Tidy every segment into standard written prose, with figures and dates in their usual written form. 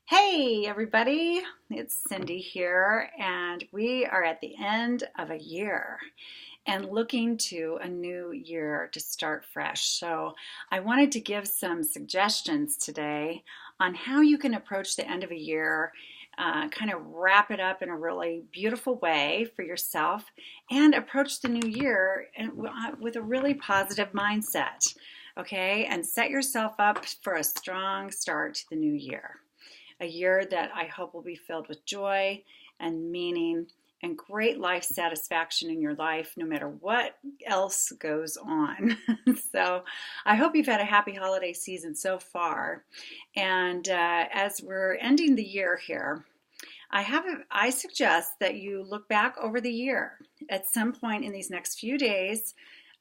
Hey everybody, it's Cindy here, and we are at the end of a year and looking to a new year to start fresh. So, I wanted to give some suggestions today on how you can approach the end of a year, kind of wrap it up in a really beautiful way for yourself, and approach the new year with a really positive mindset. Okay, and set yourself up for a strong start to the new year, a year that I hope will be filled with joy and meaning and great life satisfaction in your life, no matter what else goes on. So, I hope you've had a happy holiday season so far. And as we're ending the year here, I suggest that you look back over the year at some point in these next few days,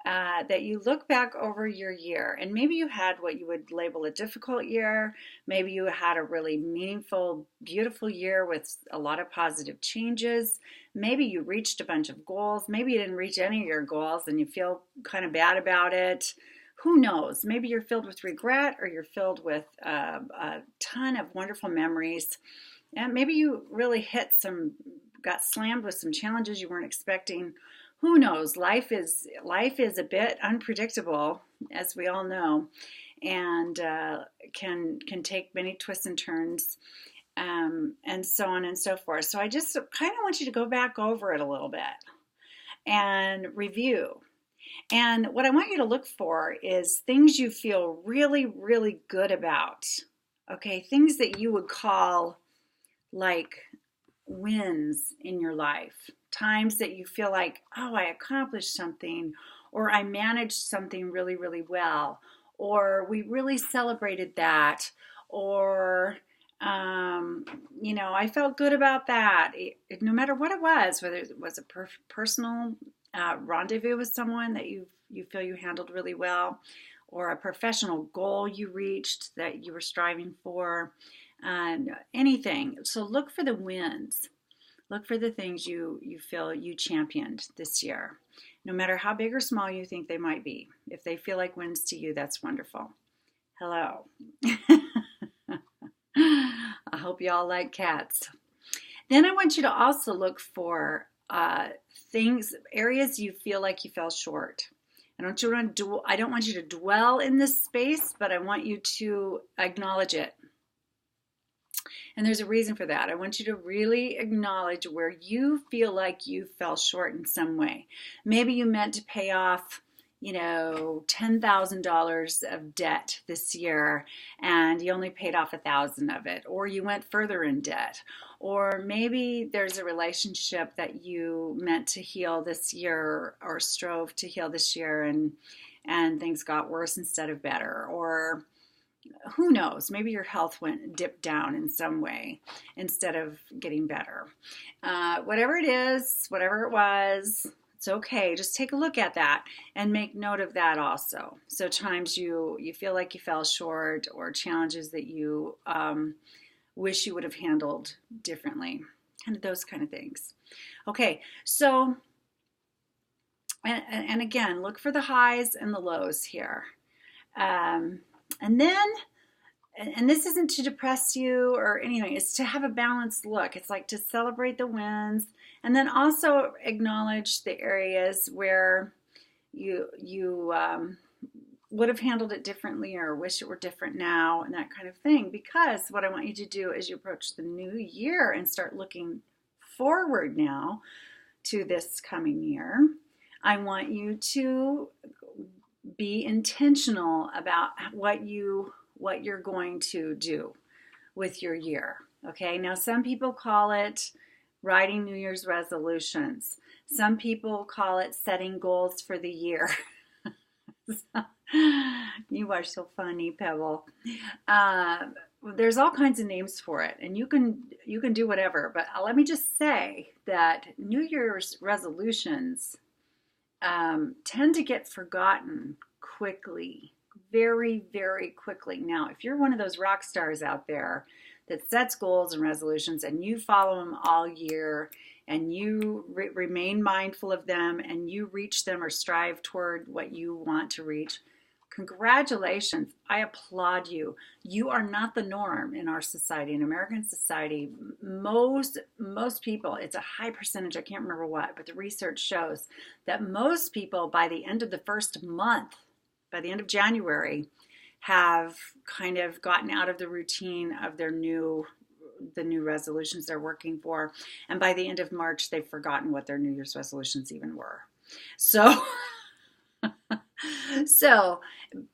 that you look back over your year, and maybe you had what you would label a difficult year. Maybe you had a really meaningful, beautiful year with a lot of positive changes. Maybe you reached a bunch of goals. Maybe you didn't reach any of your goals and you feel kind of bad about it. Who knows? Maybe you're filled with regret, or you're filled with a ton of wonderful memories. And maybe you really got slammed with some challenges you weren't expecting. Who knows? Life is a bit unpredictable, as we all know, and can take many twists and turns, and so on and so forth. So I just kind of want you to go back over it a little bit and review. And what I want you to look for is things you feel really, really good about. Okay, things that you would call like wins in your life, times that you feel like, oh, I accomplished something, or I managed something really, really well, or we really celebrated that, or I felt good about that. No matter what it was, whether it was a personal rendezvous with someone that you feel you handled really well, or a professional goal you reached that you were striving for, anything. So look for the wins. Look for the things you feel you championed this year, no matter how big or small you think they might be. If they feel like wins to you, that's wonderful. Hello. I hope you all like cats. Then I want you to also look for areas you feel like you fell short. I don't want you to dwell in this space, but I want you to acknowledge it. And there's a reason for that. I want you to really acknowledge where you feel like you fell short in some way. Maybe you meant to pay off, $10,000 of debt this year, and you only paid off 1,000 of it, or you went further in debt. Or maybe there's a relationship that you meant to heal this year, or strove to heal this year, and things got worse instead of better. Or who knows, maybe your health dipped down in some way instead of getting better. Whatever it is, whatever it was, it's okay. Just take a look at that and make note of that also. So times you feel like you fell short, or challenges that you wish you would have handled differently, kind of those kind of things. Okay, so and again, look for the highs and the lows here. And then, and this isn't to depress you or anything, it's to have a balanced look. It's like to celebrate the wins, and then also acknowledge the areas where you would have handled it differently, or wish it were different now, and that kind of thing. Because what I want you to do as you approach the new year and start looking forward now to this coming year, I want you to be intentional about what you're going to do with your year. Okay, now some people call it writing New Year's resolutions. Some people call it setting goals for the year. You are so funny, Pebble. There's all kinds of names for it, and you can do whatever. But let me just say that New Year's resolutions tend to get forgotten quickly, very, very quickly. Now, if you're one of those rock stars out there that sets goals and resolutions, and you follow them all year, and you remain mindful of them, and you reach them or strive toward what you want to reach, Congratulations. I applaud you. You are not the norm in our society, in American society. Most people, it's a high percentage, I can't remember what, but the research shows that most people by the end of the first month, by the end of January, have kind of gotten out of the routine of the new resolutions they're working for. And by the end of March, they've forgotten what their New Year's resolutions even were. So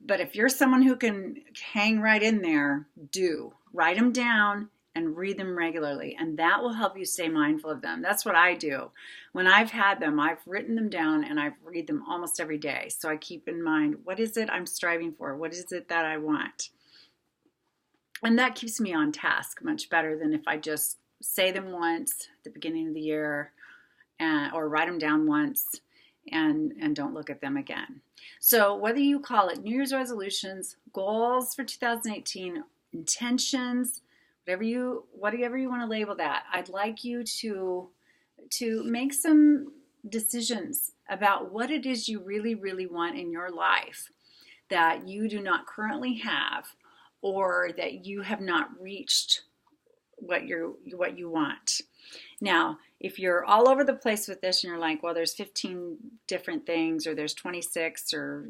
but if you're someone who can hang right in there, do write them down and read them regularly, and that will help you stay mindful of them. That's what I do. When I've had them, I've written them down and I read them almost every day. So I keep in mind, what is it I'm striving for? What is it that I want? And that keeps me on task much better than if I just say them once at the beginning of the year or write them down once and don't look at them again. So whether you call it New Year's resolutions, goals for 2018, intentions, whatever you want to label that, I'd like you to make some decisions about what it is you really, really want in your life that you do not currently have, or that you have not reached what you want. Now, if you're all over the place with this and you're like, well, there's 15 different things, or there's 26, or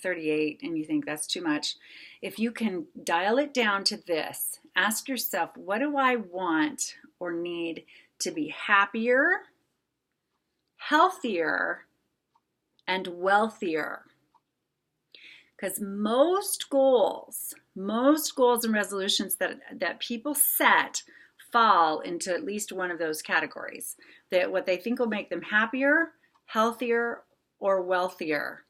38, and you think that's too much, if you can dial it down to this, ask yourself, what do I want or need to be happier, healthier, and wealthier? Because most goals and resolutions that people set fall into at least one of those categories. That what they think will make them happier, healthier, or wealthier.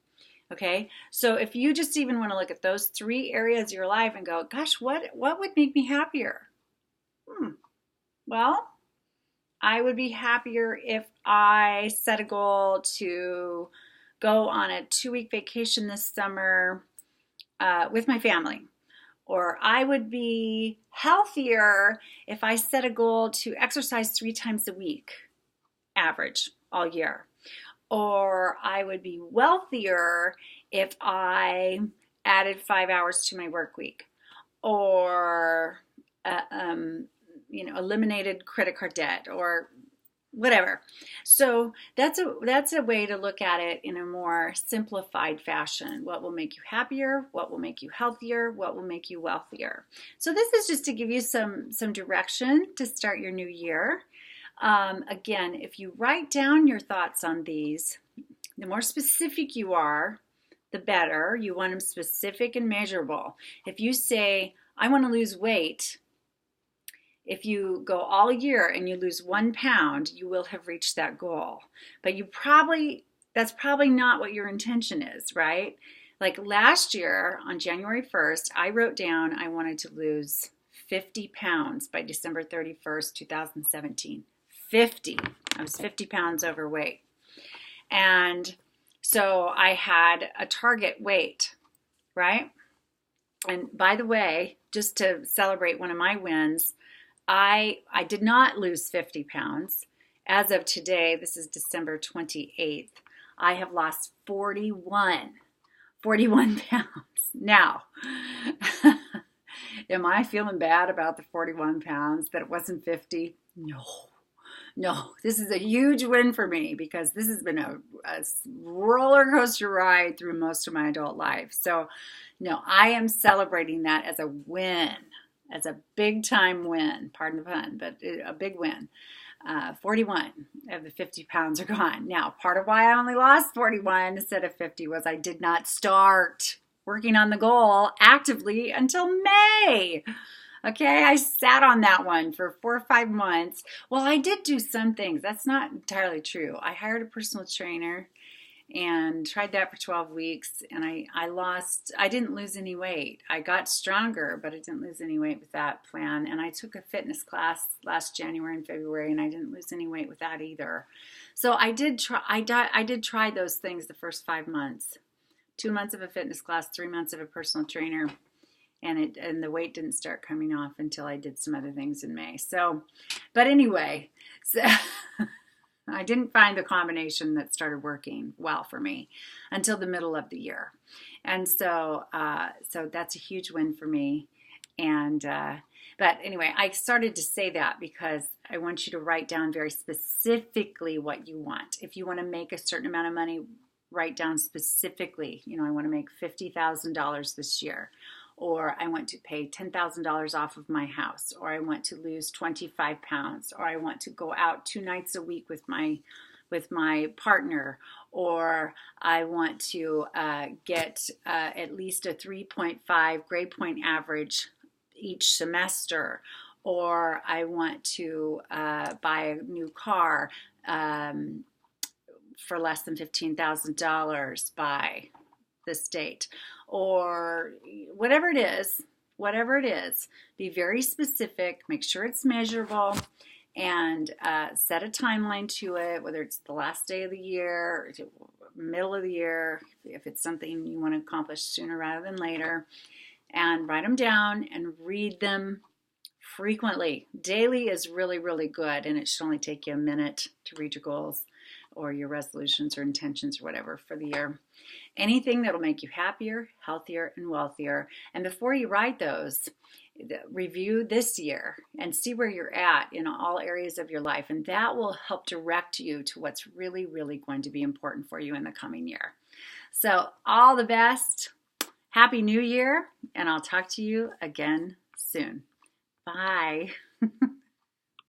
Okay, so if you just even want to look at those 3 areas of your life and go, gosh, what would make me happier? Well, I would be happier if I set a goal to go on a 2-week vacation this summer with my family. Or I would be healthier if I set a goal to exercise 3 times a week, average, all year. Or I would be wealthier if I added 5 hours to my work week. Or, eliminated credit card debt, or whatever. So that's a way to look at it in a more simplified fashion. What will make you happier? What will make you healthier? What will make you wealthier? So this is just to give you some direction to start your new year. Again, if you write down your thoughts on these, the more specific you are, the better. You want them specific and measurable. If you say, I want to lose weight, if you go all year and you lose 1 pound, you will have reached that goal. But that's probably not what your intention is, right? Like last year on January 1st, I wrote down I wanted to lose 50 pounds by December 31st, 2017. 50. I was 50 pounds overweight. And so I had a target weight, right? And by the way, just to celebrate one of my wins, I did not lose 50 pounds. As of today, this is December 28th, I have lost 41 pounds. Now, am I feeling bad about the 41 pounds, that it wasn't 50? No, this is a huge win for me because this has been a roller coaster ride through most of my adult life. So, no, I am celebrating that as a win. As a big time win, pardon the pun, but a big win. 41 of the 50 pounds are gone. Now, part of why I only lost 41 instead of 50 was I did not start working on the goal actively until May. Okay, I sat on that one for 4 or 5 months. Well, I did do some things. That's not entirely true. I hired a personal trainer and tried that for 12 weeks, and I didn't lose any weight. I got stronger, but I didn't lose any weight with that plan. And I took a fitness class last January and February, and I didn't lose any weight with that either. So I did try those things the first 5 months. 2 months of a fitness class, 3 months of a personal trainer, and the weight didn't start coming off until I did some other things in May. So, but anyway, so I didn't find the combination that started working well for me until the middle of the year. And so that's a huge win for me. And but anyway, I started to say that because I want you to write down very specifically what you want. If you want to make a certain amount of money, write down specifically, I want to make $50,000 this year, or I want to pay $10,000 off of my house, or I want to lose 25 pounds, or I want to go out 2 nights a week with my partner, or I want to get at least a 3.5 grade point average each semester, or I want to buy a new car for less than $15,000 by this date, or whatever it is, be very specific, make sure it's measurable, and set a timeline to it, whether it's the last day of the year, middle of the year, if it's something you want to accomplish sooner rather than later, and write them down and read them frequently. Daily is really, really good, and it should only take you a minute to read your goals or your resolutions or intentions or whatever for the year. Anything that'll make you happier, healthier, and wealthier. And before you write those, review this year and see where you're at in all areas of your life. And that will help direct you to what's really, really going to be important for you in the coming year. So all the best. Happy New Year, and I'll talk to you again soon. Bye.